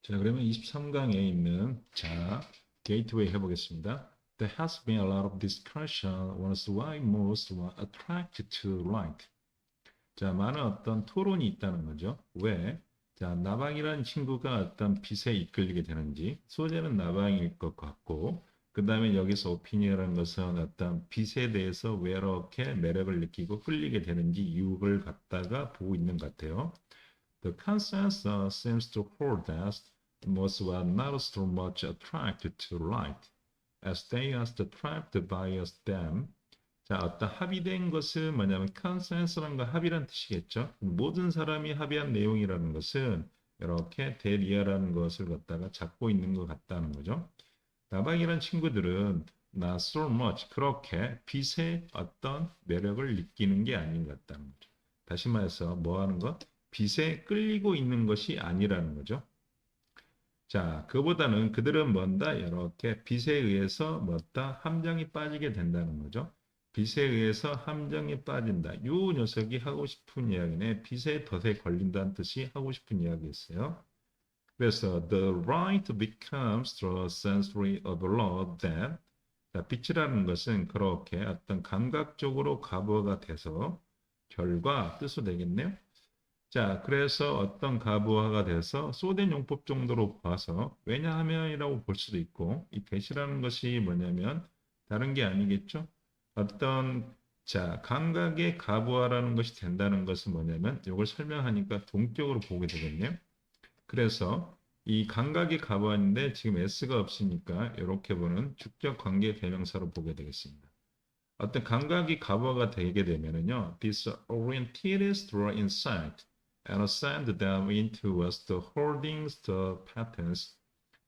자, 그러면 23강에 있는 게이트웨이 해보겠습니다. There has been a lot of discussion as why most were attracted to light. 자, 많은 어떤 토론이 있다는 거죠. 왜? 자, 나방이라는 친구가 어떤 빛에 이끌리게 되는지, 소재는 나방일 것 같고, 그 다음에 여기서 오피니언이라는 것은 어떤 빛에 대해서 왜 이렇게 매력을 느끼고 끌리게 되는지 이유를 갖다가 보고 있는 것 같아요. The consensus seems to hold that most were not so much attracted to light, as they are attracted by them. 자, 어떤 합의된 것은 뭐냐면 consensus라는 건 합의란 뜻이겠죠. 모든 사람이 합의한 내용이라는 것은 이렇게 대리아라는 것을 갖다가 잡고 있는 것 같다는 거죠. 나방이란 친구들은 not so much 그렇게 빛의 어떤 매력을 느끼는 게 아닌 것 같다는 거죠. 다시 말해서 뭐 하는 것? 빛에 끌리고 있는 것이 아니라는 거죠. 자, 그보다는 그들은 뭔다? 이렇게 빛에 의해서 뭐다? 함정이 빠지게 된다는 거죠. 빛에 의해서 함정에 빠진다. 이 녀석이 하고 싶은 이야기네. 빛에 덫에 걸린다는 뜻이 하고 싶은 이야기였어요. 그래서 the right becomes the sensory overload that 자, 빛이라는 것은 그렇게 어떤 감각적으로 가부가 돼서 결과 뜻으로 되겠네요. 자, 그래서 어떤 가부화가 돼서 소된 용법 정도로 봐서 왜냐하면이라고 볼 수도 있고 이 대시라는 것이 뭐냐면 다른 게 아니겠죠. 어떤 감각의 가부화라는 것이 된다는 것은 뭐냐면 이걸 설명하니까 동격으로 보게 되겠네요. 그래서 이 감각의 가부화인데 지금 S가 없으니까 이렇게 보는 주격 관계 대명사로 보게 되겠습니다. 어떤 감각이 가부화가 되게 되면은요, this oriented straw inside and send them into us the holdings, the patterns.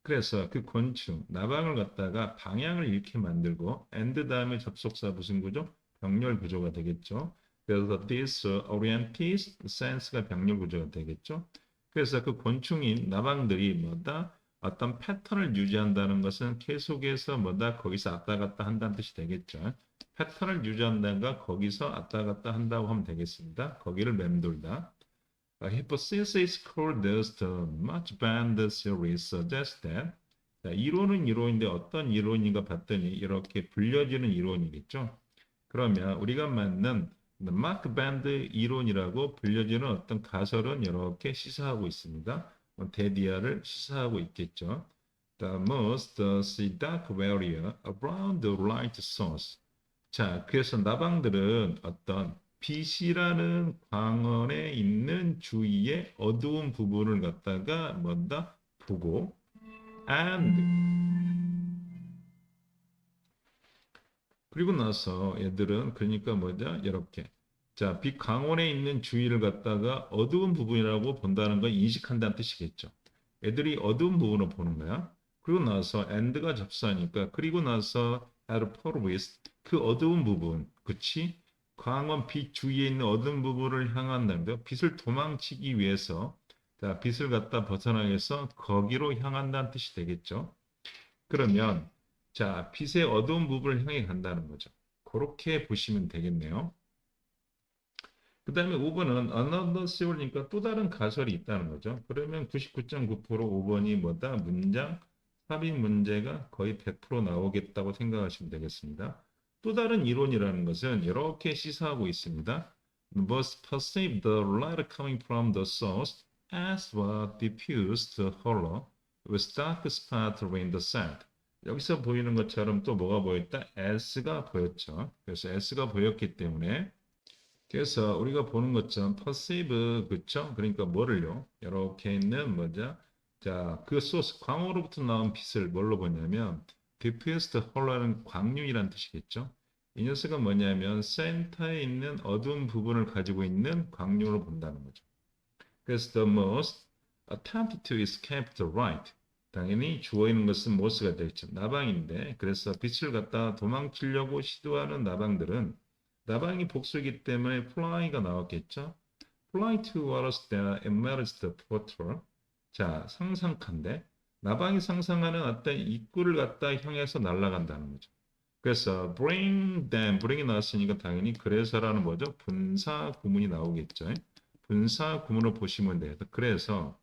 그래서 그 곤충, 나방을 갖다가 방향을 이렇게 만들고 and 다음에 접속사 무슨 구조? 병렬 구조가 되겠죠. 그래서 this oriented sense가 병렬 구조가 되겠죠. 그래서 그 곤충인 나방들이 뭐다? 어떤 패턴을 유지한다는 것은 계속해서 뭐다? 거기서 왔다 갔다 한다는 뜻이 되겠죠. 패턴을 유지한다가 거기서 왔다 갔다 한다고 하면 되겠습니다. 거기를 맴돌다. Hypothesis called the March Band Series suggests that 자, 이론은 이론인데 어떤 이론인가 봤더니 이렇게 불려지는 이론이겠죠. 그러면 우리가 맞는 마크 밴드 이론이라고 불려지는 어떤 가설은 이렇게 시사하고 있습니다. 데디아를 시사하고 있겠죠. The most seductive area around the light source. 자, 그래서 나방들은 어떤 빛이라는 광원에 있는 주위의 어두운 부분을 갖다가 뭔다 보고 and 그리고 나서 얘들은 그러니까 뭐냐 이렇게 자, 빛 광원에 있는 주위를 갖다가 어두운 부분이라고 본다는 건 인식한다는 뜻이겠죠. 애들이 어두운 부분을 보는 거야. 그리고 나서 and가 접수하니까 그리고 나서 at purpose 그 어두운 부분, 그치? 광원 빛 주위에 있는 어두운 부분을 향한다는 거. 빛을 도망치기 위해서 자, 빛을 갖다 벗어나기 위해서 거기로 향한다는 뜻이 되겠죠. 그러면 자, 빛의 어두운 부분을 향해 간다는 거죠. 그렇게 보시면 되겠네요. 그 다음에 5번은 another theory니까 또 다른 가설이 있다는 거죠. 그러면 99.9% 5번이 뭐다? 문장 삽입 문제가 거의 100% 나오겠다고 생각하시면 되겠습니다. 또 다른 이론이라는 것은 이렇게 시사하고 있습니다. Must perceive the light coming from the source as a diffused hollow with dark spot in the sand. 여기서 보이는 것처럼 또 뭐가 보였다? S가 보였죠. 그래서 S가 보였기 때문에 그래서 우리가 보는 것처럼 perceive 그쵸? 그러니까 뭐를요? 이렇게 있는 뭐죠? 자, 그 소스 광으로부터 나온 빛을 뭘로 보냐면 diffused hollow는 광륜이란 뜻이겠죠? 이 녀석은 뭐냐면 센터에 있는 어두운 부분을 가지고 있는 광륜으로 본다는 거죠. 그래서 the most attempt to escape the light. 당연히 주어 있는 것은 mose가 되겠죠. 나방인데 그래서 빛을 갖다 도망치려고 시도하는 나방들은 나방이 복수이기 때문에 fly가 나왔겠죠. Fly towards the emerged portal. 자, 상상한데 나방이 상상하는 어떤 입구를 갖다 향해서 날아간다는 거죠. 그래서 bring이 나왔으니까 당연히 그래서라는 뭐죠? 분사 구문이 나오겠죠. 분사 구문을 보시면 돼요. 그래서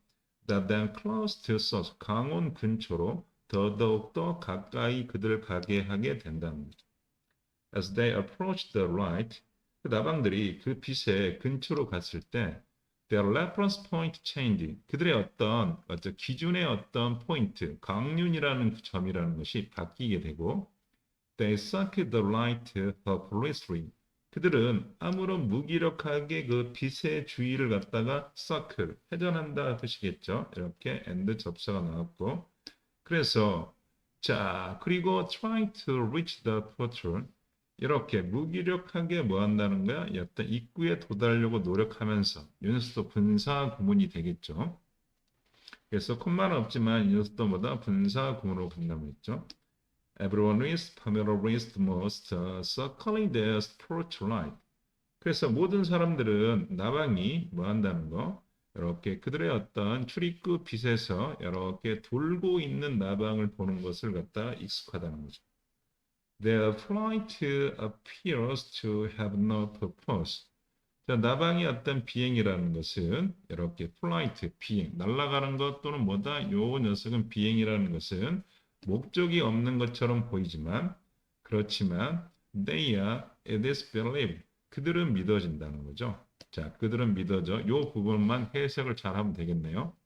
that then close to source, 강원 근처로 더더욱더 가까이 그들을 가게 하게 된다는 거죠. As they approach the light, 그 나방들이 그 빛의 근처로 갔을 때 their reference point change, 그들의 어떤 기준의 어떤 포인트, 강륜이라는 그 점이라는 것이 바뀌게 되고 they suck the light hopelessly, 그들은 아무런 무기력하게 그 빛의 주위를 갖다가 circle, 회전한다 뜻이겠죠. 이렇게 and 접사가 나왔고 그래서 자 그리고 trying to reach the portal, 이렇게 무기력하게 뭐 한다는 거야? 어떤 입구에 도달하려고 노력하면서 이 녀석도 분사 구문이 되겠죠. 그래서 콤마는 없지만 이 녀석도 뭐다? 분사 구문으로 간다고 했죠. Everyone is familiar with the most circling their spotlight. 그래서 모든 사람들은 나방이 뭐 한다는 거? 이렇게 그들의 어떤 출입구 빛에서 이렇게 돌고 있는 나방을 보는 것을 갖다 익숙하다는 거죠. Their flight appears to have no purpose. 자, 나방이 어떤 비행이라는 것은 이렇게 flight, 비행, 날아가는 것 또는 뭐다? 요 녀석은 비행이라는 것은 목적이 없는 것처럼 보이지만 그렇지만 they are, it is believed. 그들은 믿어진다는 거죠. 자, 그들은 믿어져. 요 부분만 해석을 잘하면 되겠네요.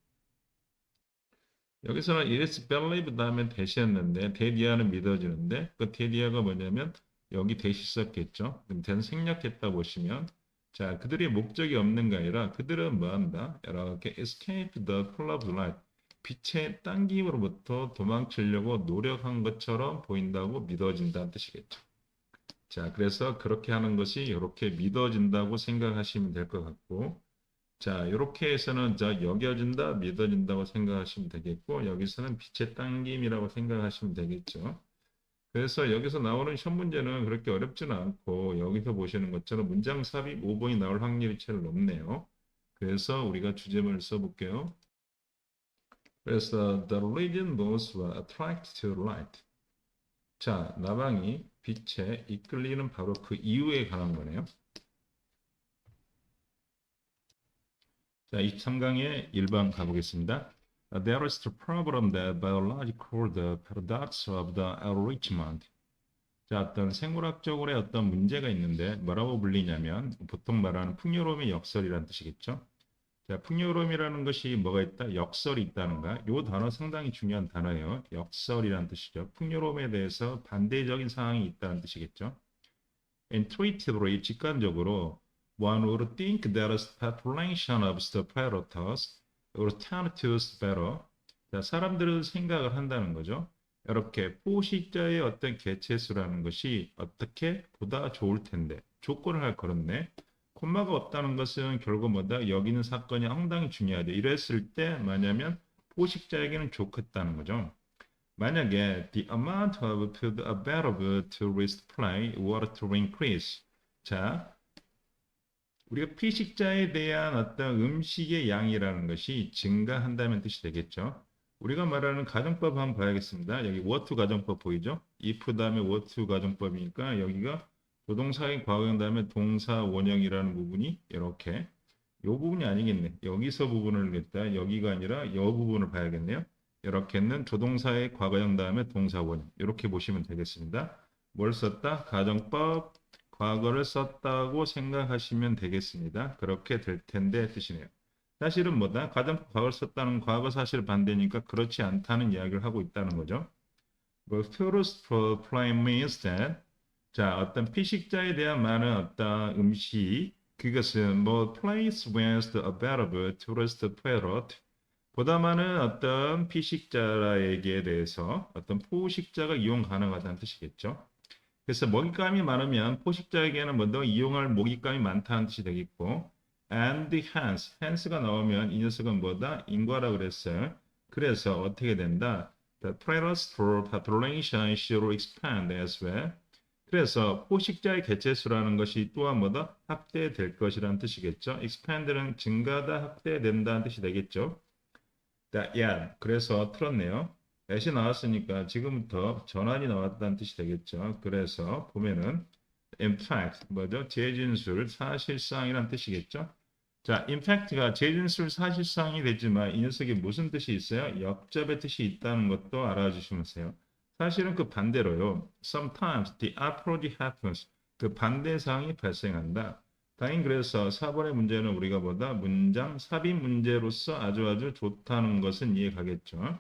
여기서는 it is believed 다음에 대시했는데 대디아는 믿어지는데 그 대디아가 뭐냐면 여기 대시 썼겠죠. 그럼 대는 생략했다 보시면 자 그들이 목적이 없는 게 아니라 그들은 뭐한다? 이렇게 escape the club light, 빛의 당김으로부터 도망치려고 노력한 것처럼 보인다고 믿어진다는 뜻이겠죠. 자 그래서 그렇게 하는 것이 이렇게 믿어진다고 생각하시면 될 것 같고 자, 이렇게 해서는 여겨진다, 믿어진다고 생각하시면 되겠고, 여기서는 빛의 당김이라고 생각하시면 되겠죠. 그래서 여기서 나오는 시험 문제는 그렇게 어렵지는 않고, 여기서 보시는 것처럼 문장 삽입 5번이 나올 확률이 제일 높네요. 그래서 우리가 주제문을 써볼게요. 그래서 the reason those were attracted to light. 자, 나방이 빛에 이끌리는 바로 그 이유에 관한 거네요. 자, 23강의 1번 가보겠습니다. There is the problem that biology called the paradox of the enrichment. 자, 어떤 생물학적으로의 어떤 문제가 있는데 뭐라고 불리냐면 보통 말하는 풍요로움의 역설이라는 뜻이겠죠. 자, 풍요로움이라는 것이 뭐가 있다? 역설이 있다는가? 요 단어 상당히 중요한 단어예요. 역설이라는 뜻이죠. 풍요로움에 대해서 반대적인 상황이 있다는 뜻이겠죠. Intuitively, 직관적으로 one would think that a population of predators would tend to better. 자, 사람들은 생각을 한다는 거죠. 이렇게 포식자의 어떤 개체수라는 것이 어떻게 보다 좋을 텐데 조건을 걸었네. 콤마가 없다는 것은 결국 뭐다? 여기는 사건이 상당히 중요하죠. 이랬을 때 뭐냐면 포식자에게는 좋겠다는 거죠. 만약에 the amount of food available to risk play were to increase. 자, 우리가 피식자에 대한 어떤 음식의 양이라는 것이 증가한다는 뜻이 되겠죠. 우리가 말하는 가정법 한번 봐야겠습니다. 여기 what 가정법 보이죠? if 다음에 what 가정법이니까 여기가 조동사의 과거형 다음에 동사 원형이라는 부분이 이렇게 이 부분이 아니겠네. 여기서 부분을 냈다. 여기가 아니라 이 부분을 봐야겠네요. 이렇게는 조동사의 과거형 다음에 동사 원형 이렇게 보시면 되겠습니다. 뭘 썼다? 가정법 과거를 썼다고 생각하시면 되겠습니다. 그렇게 될 텐데 뜻이네요. 사실은 뭐다? 가정법 과거를 썼다는 과거 사실 반대니까 그렇지 않다는 이야기를 하고 있다는 거죠. 뭐 first prime means that 자 어떤 피식자에 대한 많은 어떤 음식 그것은 뭐 place where the available tourist parrot 보다 많은 어떤 피식자에게 대해서 어떤 포식자가 이용 가능하다는 뜻이겠죠. 그래서 먹잇감이 많으면 포식자에게는 먼저 이용할 먹잇감이 많다는 뜻이 되겠고 and hence가 나오면 이 녀석은 뭐다? 인과라 그랬어요. 그래서 어떻게 된다? The predators for population should expand as well. 그래서 포식자의 개체수라는 것이 또한 뭐다? 확대될 것이라는 뜻이겠죠. expand는 증가다, 확대된다는 뜻이 되겠죠. yeah, 그래서 틀었네요. at이 나왔으니까 지금부터 전환이 나왔다는 뜻이 되겠죠. 그래서 보면은 in fact 뭐죠? 재진술, 사실상이란 뜻이겠죠. 자, impact가 재진술 사실상이 되지만 이 녀석이 무슨 뜻이 있어요? 역접의 뜻이 있다는 것도 알아주시면 돼요. 사실은 그 반대로요. Sometimes the opposite happens. 그 반대 상황이 발생한다. 다행 그래서 4번의 문제는 우리가 보다 문장 삽입 문제로서 아주 좋다는 것은 이해가겠죠.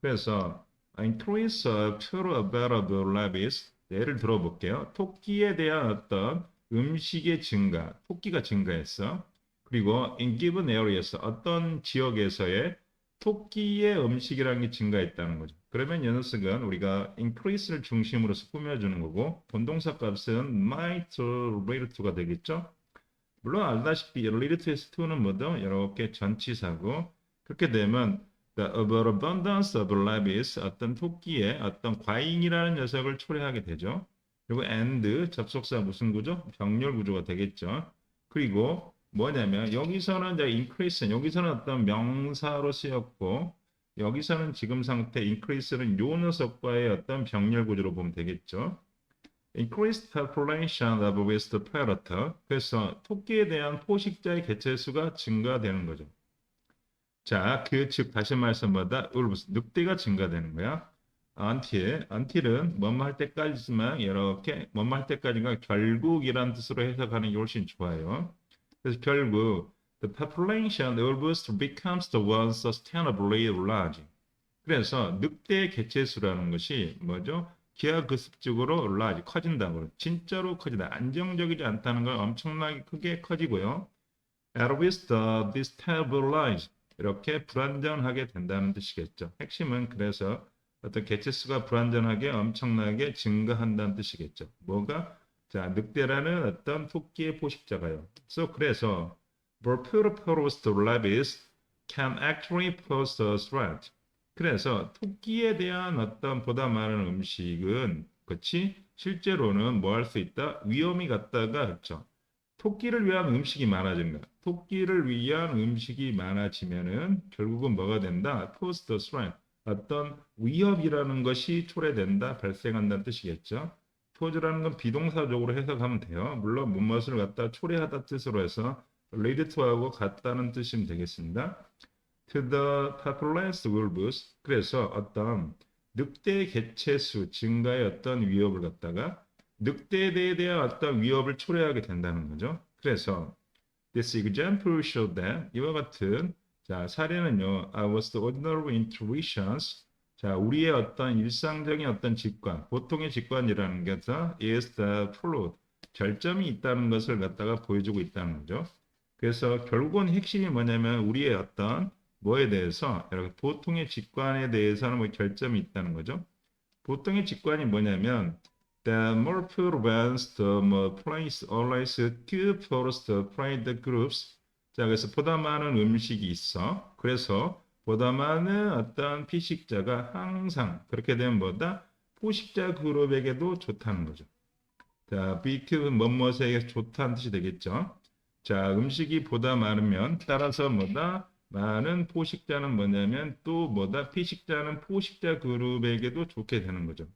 그래서 increase of total available rabbits 예를 들어볼게요. 토끼에 대한 어떤 음식의 증가, 토끼가 증가했어. 그리고 in given areas 어떤 지역에서의 토끼의 음식이라는 게 증가했다는 거죠. 그러면 이 녀석은 우리가 increase를 중심으로서 꾸며주는 거고 본동사 값은 might relate to가 되겠죠. 물론 알다시피 related to는 뭐죠? 이렇게 전치사고 그렇게 되면 the overabundance of rabbits 어떤 토끼의 어떤 과잉이라는 녀석을 초래하게 되죠. 그리고 and 접속사 무슨 구조? 병렬 구조가 되겠죠. 그리고 뭐냐면 여기서는 이제 increase 여기서는 어떤 명사로 쓰였고 여기서는 지금 상태 increase는 요 녀석과의 어떤 병렬 구조로 보면 되겠죠. Increased population of waste predator. 그래서 토끼에 대한 포식자의 개체수가 증가되는 거죠. 자, 즉 다시 말씀보다 늑대가 증가되는 거야. until은 뭐뭐 할 때까지지만 이렇게 뭐뭐 할 때까지가 결국이란 뜻으로 해석하는 게 훨씬 좋아요. 그래서 결국 the population almost becomes the one sustainably large. 그래서 늑대의 개체수라는 것이 뭐죠? 기하급수적으로 large, 커진다고. 진짜로 커지다. 안정적이지 않다는 걸 엄청나게 크게 커지고요. At least destabilize. 이렇게 불완전하게 된다는 뜻이겠죠. 핵심은 그래서 어떤 개체수가 불완전하게 엄청나게 증가한다는 뜻이겠죠. 뭐가? 자, 늑대라는 어떤 토끼의 포식자가요. 그래서 Vorpurus rabbits can actually pose a threat. 그래서 토끼에 대한 어떤 보다 많은 음식은 그렇지 실제로는 뭐 할 수 있다? 위험이 갖다가 그렇죠. 토끼를 위한 음식이 많아진다. 토끼를 위한 음식이 많아지면은 결국은 뭐가 된다? pose the threat. 어떤 위협이라는 것이 초래된다, 발생한다는 뜻이겠죠. pose라는 건 비동사적으로 해석하면 돼요. 물론 무엇을 갖다 초래하다 뜻으로 해서 lead to하고 같다는 뜻이면 되겠습니다. to the populous wolves. 그래서 어떤 늑대 개체수 증가의 어떤 위협을 갖다가 늑대에 대한 어떤 위협을 초래하게 된다는 거죠. 그래서 this example showed that 이와 같은 자 사례는요, our ordinary intuitions 자 우리의 어떤 일상적인 어떤 직관, 보통의 직관이라는 것은 is the flawed 결점이 있다는 것을 갖다가 보여주고 있다는 거죠. 그래서 결국은 핵심이 뭐냐면 우리의 어떤 뭐에 대해서 이렇게 보통의 직관에 대해서는 뭐 결점이 있다는 거죠. 보통의 직관이 뭐냐면 the more prevents the more place always to first pride groups. 자, 그래서 보다 많은 음식이 있어. 그래서 보다 많은 어떤 피식자가 항상 그렇게 되면 뭐다? 포식자 그룹에게도 좋다는 거죠. 자, 비크는 뭐뭐에게 좋다는 뜻이 되겠죠. 자, 음식이 보다 많으면 따라서 뭐다? 많은 포식자는 뭐냐면 또 뭐다? 피식자는 포식자 그룹에게도 좋게 되는 거죠.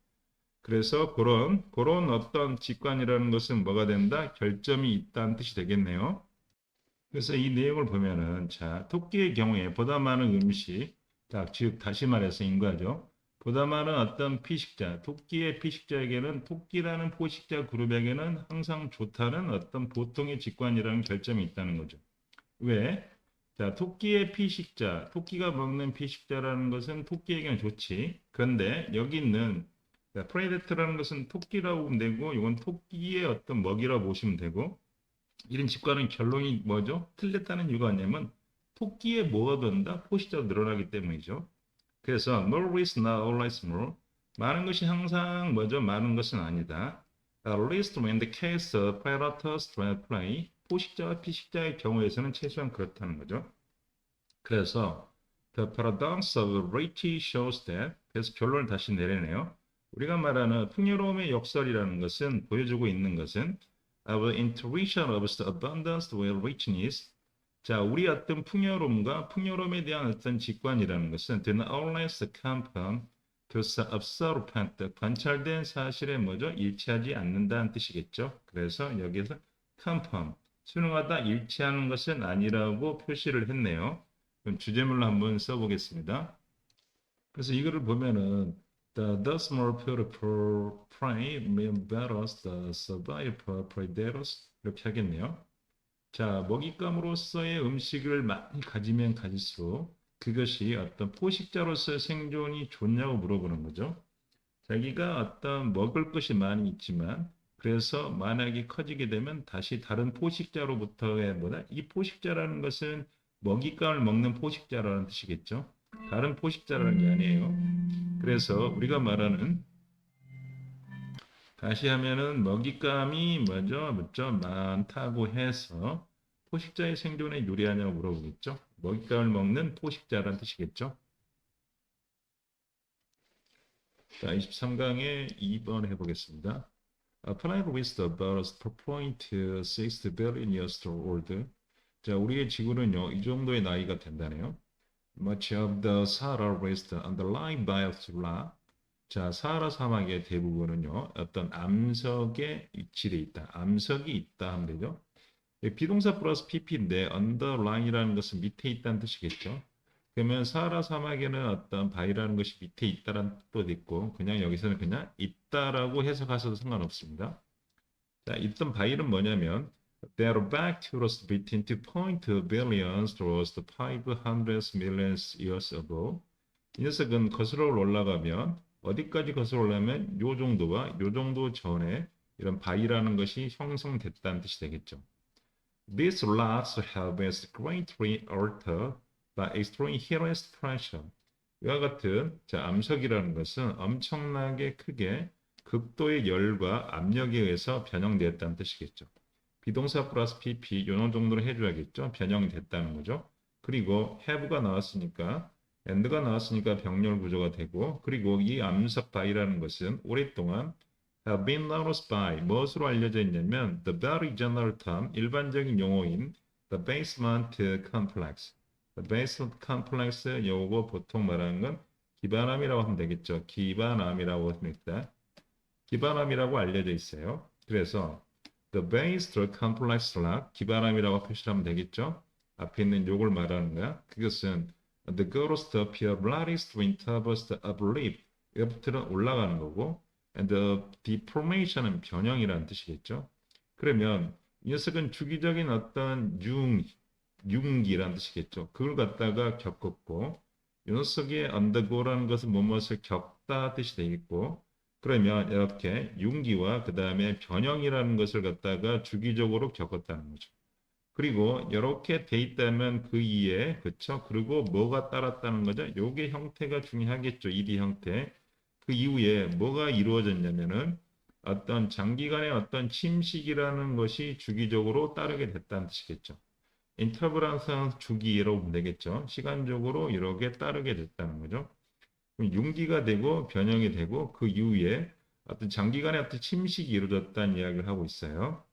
그래서 그런 어떤 직관이라는 것은 뭐가 된다? 결점이 있다는 뜻이 되겠네요. 그래서 이 내용을 보면은 자, 토끼의 경우에 보다 많은 음식, 자, 즉 다시 말해서 인과죠. 보다 많은 어떤 피식자, 토끼의 피식자에게는 토끼라는 포식자 그룹에게는 항상 좋다는 어떤 보통의 직관이라는 결점이 있다는 거죠. 왜? 자, 토끼의 피식자, 토끼가 먹는 피식자라는 것은 토끼에게는 좋지. 그런데 여기 있는 프레데터라는 것은 토끼라고 보면 되고, 이건 토끼의 어떤 먹이라고 보시면 되고, 이런 직관은 결론이 뭐죠? 틀렸다는 이유가 뭐냐면 토끼에 뭐가 된다? 포식자가 늘어나기 때문이죠. 그래서 more is not always more. 많은 것이 항상 뭐죠? 많은 것은 아니다. At least when the case of predators play. 포식자와 피식자의 경우에서는 최소한 그렇다는 거죠. 그래서 the paradox of rarity shows that. 그래서 결론을 다시 내리네요. 우리가 말하는 풍요로움의 역설이라는 것은 보여주고 있는 것은 our intuition of the abundance with richness. 자, 우리 어떤 풍요로움과 풍요로움에 대한 어떤 직관이라는 것은 do not always conform to the observed, 관찰된 사실에 뭐죠? 일치하지 않는다는 뜻이겠죠. 그래서 여기서 conform, 수능하다 일치하는 것은 아니라고 표시를 했네요. 그럼 주제물로 한번 써보겠습니다. 그래서 이거를 보면은 the more beautiful prey mean better the survivor predators 이렇게 하겠네요. 자, 먹잇감으로서의 음식을 많이 가지면 가질수록 그것이 어떤 포식자로서의 생존이 좋냐고 물어보는 거죠. 자기가 어떤 먹을 것이 많이 있지만 그래서 만약에 커지게 되면 다시 다른 포식자로부터의 뭐다? 이 포식자라는 것은 먹잇감을 먹는 포식자라는 뜻이겠죠. 다른 포식자라는 게 아니에요. 그래서 우리가 말하는 다시 하면은 먹잇감이 뭐죠? 많다고 해서 포식자의 생존에 유리하냐고 물어보겠죠. 먹잇감을 먹는 포식자라는 뜻이겠죠. 자, 23강의 2번 해보겠습니다. A planet with about 4.6 billion years old. 자, 우리의 지구는요, 이 정도의 나이가 된다네요. Much of the Sahara waste underlying by Sahara. 자, 사하라 사막의 대부분은요, 어떤 암석에 위치돼 있다. 암석이 있다 하면 되죠. 비동사 플러스 pp인데 underline이라는 것은 밑에 있다는 뜻이겠죠. 그러면 사하라 사막에는 어떤 바위라는 것이 밑에 있다라는 뜻도 있고 그냥 여기서는 그냥 있다라고 해석하셔도 상관없습니다. 자, 있던 바위는 뭐냐면 their back towards between 2.2 billion towards 500 million years ago. 이 녀석은 거슬러 올라가면 어디까지 거슬러 올라가면 요 정도와 요 정도 전에 이런 바위라는 것이 형성됐다는 뜻이 되겠죠. These rocks have been greatly altered by extreme heat pressure. 이와 같은 자, 암석이라는 것은 엄청나게 크게 극도의 열과 압력에 의해서 변형되었다는 뜻이겠죠. 비동사 플러스 pp 이런 정도로 해줘야겠죠. 변형됐다는 거죠. 그리고 have가 나왔으니까 and가 나왔으니까 병렬 구조가 되고 그리고 이 암석 바위라는 것은 오랫동안 have been noticed by 무엇으로 알려져 있냐면 the very general term 일반적인 용어인 the basement complex. the basement complex 요거 보통 말하는 건 기반암이라고 하면 되겠죠. 기반암이라고 합니다. 기반암이라고 알려져 있어요. 그래서 the base complex rock 기반암이라고 표시하면 되겠죠. 앞에 있는 요걸 말하는 거야. 그것은 the ghost appear lattice to interburst of leaf 옆으로 올라가는 거고 and the deformation은 변형이라는 뜻이겠죠. 그러면 이 녀석은 주기적인 어떤 융기라는 뜻이겠죠. 그걸 갖다가 겪었고 이 녀석의 undergo라는 것은 무엇을 겪다 뜻이 되겠고 그러면 이렇게 융기와 그 다음에 변형이라는 것을 갖다가 주기적으로 겪었다는 거죠. 그리고 이렇게 돼 있다면 그 이에 그쵸? 그리고 뭐가 따랐다는 거죠? 요게 형태가 중요하겠죠. 1이 형태. 그 이후에 뭐가 이루어졌냐면은 어떤 장기간의 어떤 침식이라는 것이 주기적으로 따르게 됐다는 뜻이겠죠. 인터벌런스 주기로 보면 되겠죠. 시간적으로 이렇게 따르게 됐다는 거죠. 융기가 되고 변형이 되고 그 이후에 어떤 장기간의 어떤 침식이 이루어졌다는 이야기를 하고 있어요.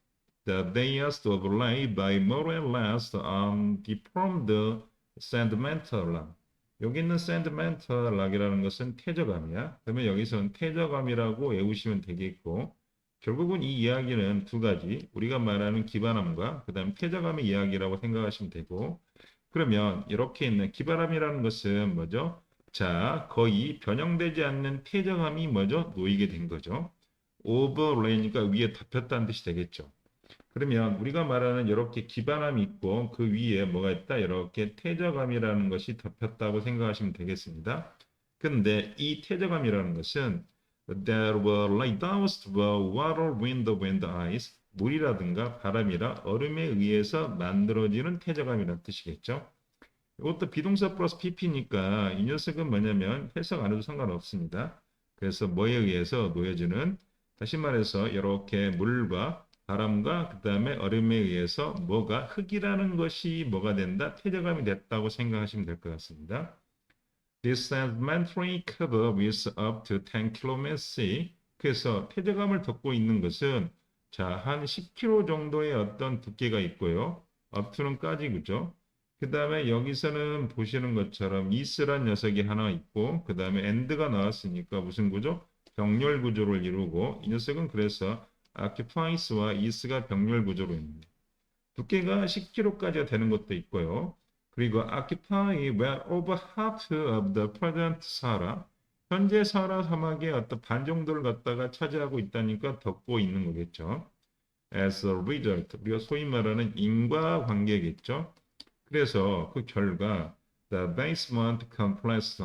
The layers overlay by more and less deformed sedimental rock. 여기 있는 sedimental rock이라는 것은 퇴적암이야. 그러면 여기서는 퇴적암이라고 외우시면 되겠고 결국은 이 이야기는 두 가지 우리가 말하는 기반암과 그 다음 퇴적암의 이야기라고 생각하시면 되고 그러면 이렇게 있는 기반암이라는 것은 뭐죠? 자, 거의 변형되지 않는 퇴적암이 뭐죠? 놓이게 된 거죠. 오버레이니까 위에 덮였다는 뜻이 되겠죠. 그러면 우리가 말하는 이렇게 기반함이 있고 그 위에 뭐가 있다? 이렇게 퇴적암이라는 것이 덮였다고 생각하시면 되겠습니다. 근데 이 퇴적암이라는 것은 there were like doused water, wind, ice 물이라든가 바람이라 얼음에 의해서 만들어지는 퇴적암이라는 뜻이겠죠. 이것도 비동사 플러스 pp니까 이 녀석은 뭐냐면 해석 안 해도 상관없습니다. 그래서 뭐에 의해서 놓여지는 다시 말해서 이렇게 물과 바람과 그 다음에 얼음에 의해서 뭐가 흙이라는 것이 뭐가 된다? 퇴적암이 됐다고 생각하시면 될 것 같습니다. This sedimentary cover with up to 10 km. 그래서 퇴적암을 덮고 있는 것은 자, 한 10km 정도의 어떤 두께가 있고요. up to는까지 그죠? 그 다음에 여기서는 보시는 것처럼 이스란 녀석이 하나 있고 그 다음에 end가 나왔으니까 무슨 구조? 병렬 구조를 이루고 이 녀석은 그래서 occupies와 is가 병렬 구조로 있습니다. 두께가 10km까지 되는 것도 있고요. 그리고 occupy well over half of the present Sahara. 현재 사하라 사막의 어떤 반 정도를 갖다가 차지하고 있다니까 덮고 있는 거겠죠. As a result, 우리가 소위 말하는 인과관계겠죠. 그래서 그 결과 the basement complex,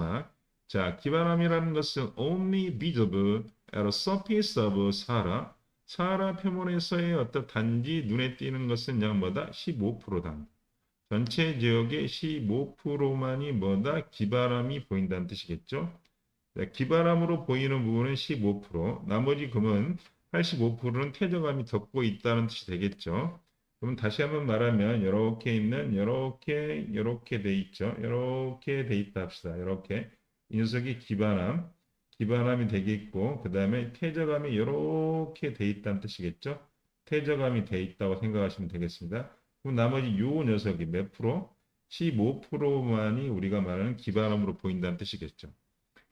자, 기반함이라는 것은 only visible at the surface of Sahara. 사하라 표면에서의 어떤 단지 눈에 띄는 것은 약 뭐다? 15%다. 전체 지역의 15%만이 뭐다? 기반함이 보인다는 뜻이겠죠. 기반함으로 보이는 부분은 15%, 나머지 금은 85%는 퇴적암이 덮고 있다는 뜻이 되겠죠. 그럼 다시 한번 말하면 이렇게 있는 이렇게 돼 있죠. 이렇게 돼 있다 합시다. 이렇게 이 녀석이 기반함이 되겠고 그 다음에 퇴적암이 이렇게 돼 있다는 뜻이겠죠. 퇴적암이 돼 있다고 생각하시면 되겠습니다. 그럼 나머지 요 녀석이 몇 프로? 15%만이 우리가 말하는 기반함으로 보인다는 뜻이겠죠.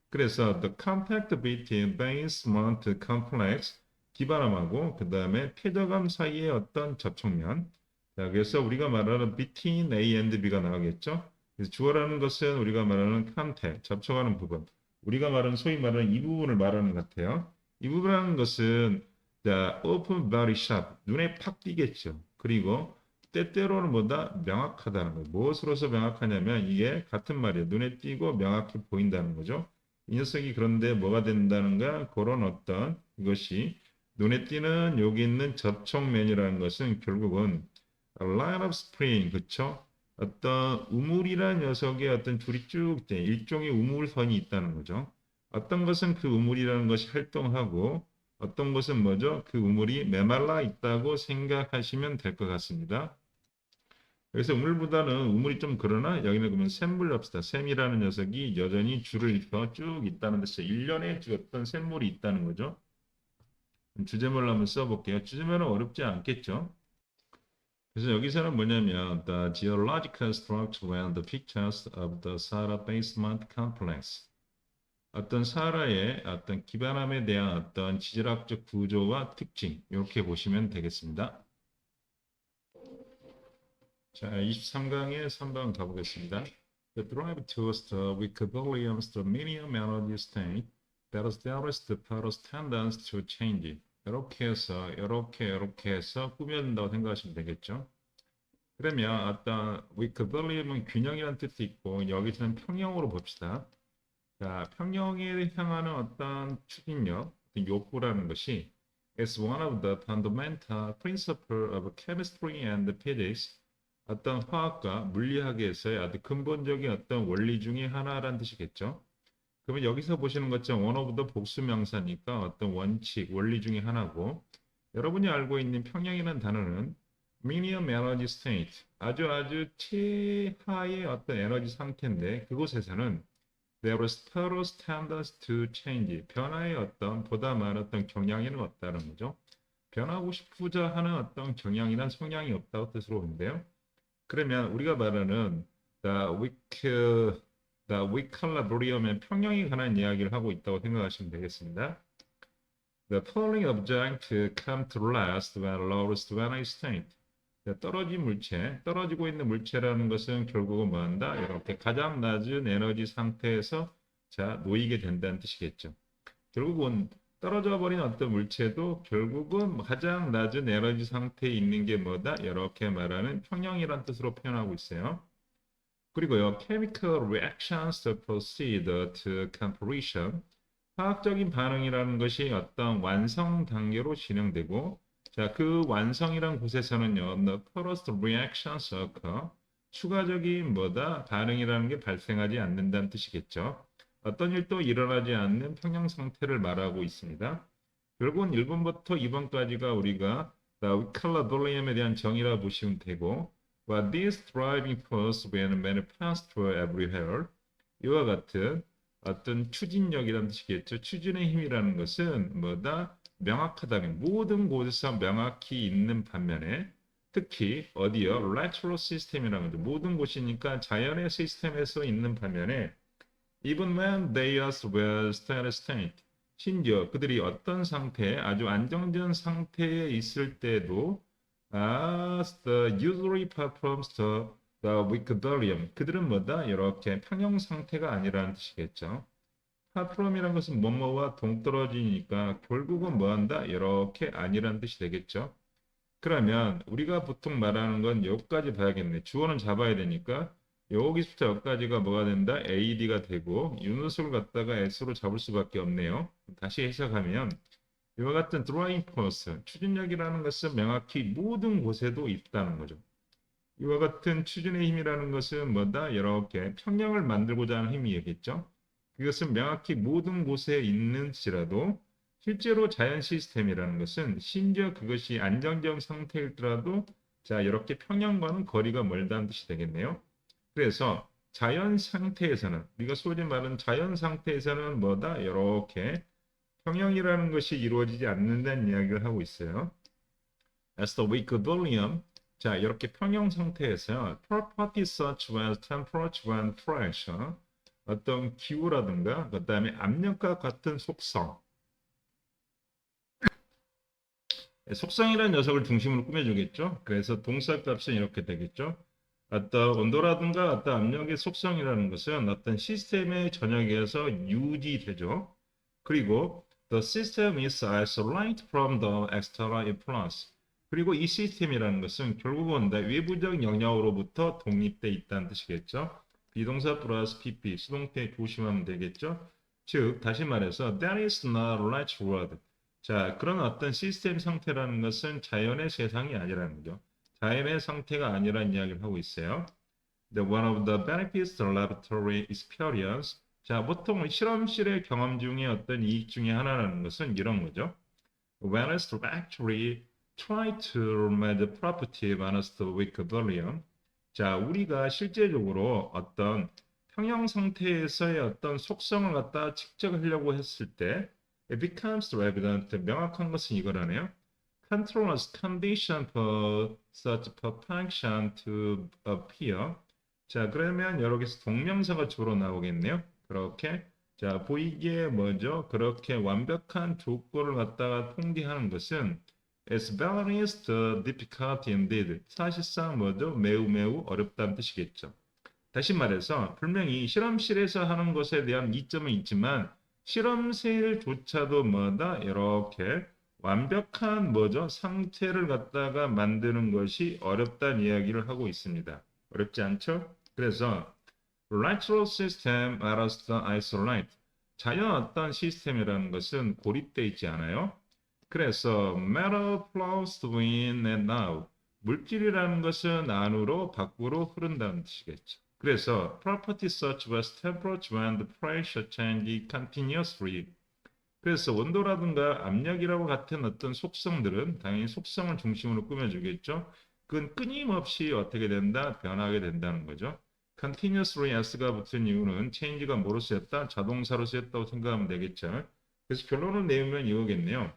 그래서 the contact between basement complex, 기반함하고 그 다음에 퇴적암 사이의 어떤 접촉면. 자, 그래서 우리가 말하는 between A and B가 나오겠죠. 그래서 주어라는 것은 우리가 말하는 contact, 접촉하는 부분. 우리가 말하는 소위 말하는 이 부분을 말하는 것 같아요. 이 부분이라는 것은 자, open very sharp, 눈에 팍 띄겠죠. 그리고 때때로는 뭐다? 명확하다는 거예요. 무엇으로서 명확하냐면 이게 같은 말이에요. 눈에 띄고 명확히 보인다는 거죠. 이 녀석이 그런데 뭐가 된다는가? 그런 어떤 이것이 눈에 띄는 여기 있는 접촉면이라는 것은 결국은 a line of spring, 그쵸? 어떤 우물이라는 녀석의 어떤 줄이 쭉 돼, 일종의 우물선이 있다는 거죠. 어떤 것은 그 우물이라는 것이 활동하고 어떤 것은 뭐죠? 그 우물이 메말라 있다고 생각하시면 될 것 같습니다. 그래서 우물보다는 우물이 좀 그러나 여기는 그러면 샘물 합시다. 샘이라는 녀석이 여전히 줄을 이어 쭉 있다는 뜻이에요. 일련의 어떤 샘물이 있다는 거죠. 주제말로 한번 써볼게요. 주제말은 어렵지 않겠죠. 그래서 여기서는 뭐냐면 the geological structure and the features of the Sahara Basement Complex. 어떤 사하라의 어떤 기반함에 대한 어떤 지질학적 구조와 특징 이렇게 보시면 되겠습니다. 자, 23강에 3번 가보겠습니다. The drive towards the equilibrium, the minimum energy state, that is there is the Paris tendency to change. 이렇게 해서 꾸며진다고 생각하시면 되겠죠. 그러면 어떤 equilibrium은 균형이라는 뜻이 있고 여기서는 평형으로 봅시다. 자, 평형에 향하는 어떤 추진력, 어떤 욕구라는 것이 is one of the fundamental principles of chemistry and physics. 어떤 화학과 물리학에서의 아주 근본적인 어떤 원리 중에 하나라는 뜻이겠죠. 그러면 여기서 보시는 것처럼 one of the 복수 명사니까 어떤 원칙, 원리 중에 하나고 여러분이 알고 있는 평형이라는 단어는 minimum energy state, 아주 최하의 어떤 에너지 상태인데 그곳에서는 there is total standards to change, 변화의 어떤 보다 많은 어떤 경향이는 없다는 거죠. 변하고 싶고자 하는 어떤 경향이란 성향이 없다고 뜻으로 보는데요. 그러면 우리가 말하는 the equilibrium의 평형에 관한 이야기를 하고 있다고 생각하시면 되겠습니다. The falling object come to rest when lost when I state. 떨어진 물체, 떨어지고 있는 물체라는 것은 결국은 뭐한다? 이렇게 가장 낮은 에너지 상태에서 자 놓이게 된다는 뜻이겠죠. 결국은 떨어져 버린 어떤 물체도 결국은 가장 낮은 에너지 상태에 있는 게 뭐다? 이렇게 말하는 평형이란 뜻으로 표현하고 있어요. 그리고요, chemical reactions proceed to completion. 화학적인 반응이라는 것이 어떤 완성 단계로 진행되고, 자, 그 완성이란 곳에서는요, the first reactions occur. 추가적인 뭐다? 반응이라는 게 발생하지 않는다는 뜻이겠죠. 어떤 일도 일어나지 않는 평형 상태를 말하고 있습니다. 결국은 1번부터 2번까지가 우리가 equilibrium에 대한 정의라 보시면 되고, What this driving force when manifest everywhere, 이와 같은 어떤 추진력이라는 뜻이겠죠. 추진의 힘이라는 것은 뭐다? 명확하다는 모든 곳에서 명확히 있는 반면에 특히 어디요? Natural system이라는 거죠. 모든 곳이니까 자연의 시스템에서 있는 반면에 even when they are well steady state, 심지어 그들이 어떤 상태, 아주 안정된 상태에 있을 때도 as the usually performs the equilibrium. 그들은 뭐다? 이렇게 평형 상태가 아니라는 뜻이겠죠. perform이란 것은 뭐뭐와 동떨어지니까 결국은 뭐한다? 이렇게 아니라는 뜻이 되겠죠. 그러면 우리가 보통 말하는 건 여기까지 봐야겠네. 주어는 잡아야 되니까 여기서부터 여기까지가 뭐가 된다? AD가 되고 유닛을 갖다가 S로 잡을 수밖에 없네요. 다시 해석하면 이와 같은 드라이빙 포스, 추진력이라는 것은 명확히 모든 곳에도 있다는 거죠. 이와 같은 추진의 힘이라는 것은 뭐다? 이렇게 평형을 만들고자 하는 힘이겠죠. 그것은 명확히 모든 곳에 있는지라도 실제로 자연 시스템이라는 것은 심지어 그것이 안정적 상태일지라도 자 이렇게 평형과는 거리가 멀다는 뜻이 되겠네요. 그래서 자연 상태에서는 우리가 소위 말하는 자연 상태에서는 뭐다? 이렇게 평형이라는 것이 이루어지지 않는다는 이야기를 하고 있어요. As the equilibrium, 자 이렇게 평형 상태에서 properties such as temperature and pressure, 어떤 기후라든가 그 다음에 압력과 같은 속성, 속성이라는 녀석을 중심으로 꾸며주겠죠. 그래서 동사값은 이렇게 되겠죠. 어떤 온도라든가 어떤 압력의 속성이라는 것은 어떤 시스템의 전역에서 유지되죠. 그리고 the system is isolated from the external influence. 그리고 이 시스템이라는 것은 결국은 외부적 영향으로부터 독립돼 있다는 뜻이겠죠. 비동사 플러스 PP, 수동태 조심하면 되겠죠. 즉, 다시 말해서 that is not right word. 자, 그런 어떤 시스템 상태라는 것은 자연의 세상이 아니라는 거죠. 자연의 상태가 아니라는 이야기를 하고 있어요. One of the benefits of laboratory experience. 자, 보통 실험실의 경험 중에 어떤 이익 중에 하나라는 것은 이런 거죠. When it's actually try to measure property minus the equilibrium. 자, 우리가 실제적으로 어떤 평형 상태에서의 어떤 속성을 갖다 측정하려고 했을 때 it becomes evident. 명확한 것은 이거라네요. Controllers condition for such perfection to appear. 자, 그러면 여기서 동명사가 주로 나오겠네요. 그렇게 자, 보이기에 뭐죠? 그렇게 완벽한 조건을 갖다가 통계하는 것은 is very difficult indeed. 사실상 뭐죠? 매우 매우 어렵다는 뜻이겠죠. 다시 말해서 분명히 실험실에서 하는 것에 대한 이점은 있지만 실험실조차도 뭐다? 이렇게 완벽한 뭐죠? 상태를 갖다가 만드는 것이 어렵다는 이야기를 하고 있습니다. 어렵지 않죠? 그래서 natural system are isolate. 자연 어떤 시스템이라는 것은 고립되어 있지 않아요. 그래서 matter flows in and out. 물질이라는 것은 안으로 밖으로 흐른다는 뜻이겠죠. 그래서 properties such as temperature and pressure change continuously. 그래서 온도라든가 압력이라고 같은 어떤 속성들은 당연히 속성을 중심으로 꾸며주겠죠. 그건 끊임없이 어떻게 된다? 변하게 된다는 거죠. continuously s가 붙은 이유는 change가 뭐로 쓰였다? 자동사로 쓰였다고 생각하면 되겠죠. 그래서 결론을 내면 이거겠네요.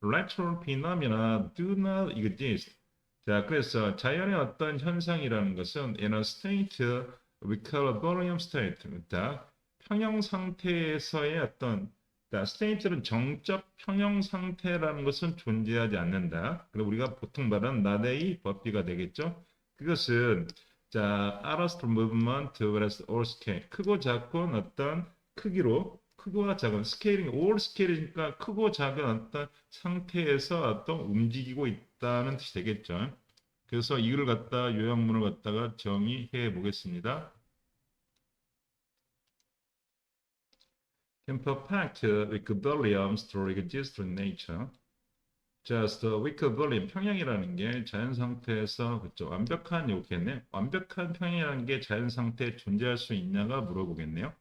Natural phenomena do not exist. 자, 그래서 자연의 어떤 현상이라는 것은 in a state we call equilibrium state. 평형 상태에서의 어떤 state는 정적 평형 상태라는 것은 존재하지 않는다. 그리고 우리가 보통 말하는 나데이 법비가 되겠죠. 그것은 자, arrest movement whereas all scale. 크고 작은 어떤 크기로 크고와 작은 스케일링, all 스케일이니까 크고 작은 어떤 상태에서 어떤 움직이고 있다는 뜻이 되겠죠. 그래서 이걸 갖다 요약문을 갖다가 정의해 보겠습니다. Can perfect equilibriums to exist in nature. Just equilibrium 평형이라는 게 자연 상태에서 그쵸 완벽한 요겠네. 완벽한 평형이라는 게 자연 상태에 존재할 수 있냐가 물어보겠네요.